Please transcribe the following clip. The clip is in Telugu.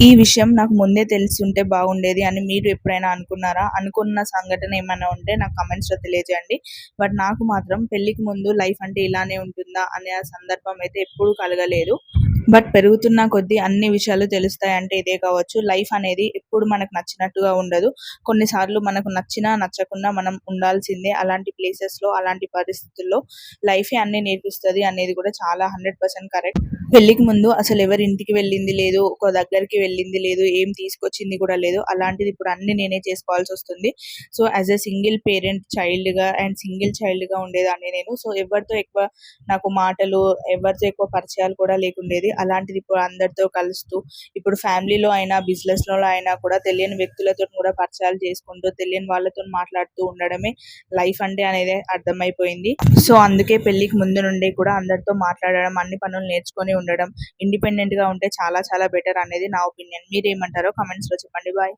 ఈ విషయం నాకు ముందే తెలిసుంటే బాగుండేది అని మీరు ఎప్పుడైనా అనుకున్నారా? అనుకున్న సంఘటన ఏమైనా ఉంటే నాకు కామెంట్స్‌లో తెలియజేయండి. బట్ నాకు మాత్రం పెళ్ళికి ముందు లైఫ్ అంటే ఇలానే ఉంటుందా అనే ఆ సందర్భం అయితే ఎప్పుడూ కలగలేదు. బట్ పెరుగుతున్న కొద్దీ అన్ని విషయాలు తెలుస్తాయంటే ఇదే కావచ్చు. లైఫ్ అనేది ఎప్పుడు మనకు నచ్చినట్టుగా ఉండదు. కొన్నిసార్లు మనకు నచ్చినా, నచ్చకున్నా మనం ఉండాల్సిందే. అలాంటి ప్లేసెస్‌లో, అలాంటి పరిస్థితుల్లో లైఫే అన్నీ నేర్పిస్తది అనేది కూడా చాలా 100% కరెక్ట్. పెళ్ళికి ముందు అసలు ఎవరి ఇంటికి వెళ్ళింది లేదు. ఒక దగ్గరికి వెళ్ళింది లేదు. ఏం తీసుకొచ్చింది కూడా లేదు. అలాంటిది ఇప్పుడు అన్నీ నేనే చేసుకోవాల్సొస్తుంది. So, as a single parent చైల్డ్‌గా అండ్ సింగిల్ చైల్డ్‌గా ఉండేదాన్ని నేను. సో, ఎవరితో ఎక్కువ నాకు మాటలు, ఎవరితో ఎక్కువ పరిచయాలు కూడా లేకుండేది. అలాంటిది ఇప్పుడు అందరితో కలుస్తూ, ఇప్పుడు ఫ్యామిలీలో అయినా, బిజినెస్‌లో అయినా కూడా తెలియని వ్యక్తులతోని కూడా పరిచయాలు చేసుకుంటూ, తెలియని వాళ్ళతోని మాట్లాడుతూ ఉండడమే లైఫ్ అంటే అనేది అర్థమైపోయింది. సో, అందుకే పెళ్ళికి ముందు నుండి కూడా అందరితో మాట్లాడడం, అన్ని పనులు నేర్చుకొని ఉండడం, ఇండిపెండెంట్‌గా ఉంటే చాలా చాలా బెటర్ అనేది నా ఒపీనియన్. మీరేమంటారో కామెంట్స్‌లో చెప్పండి. బాయ్.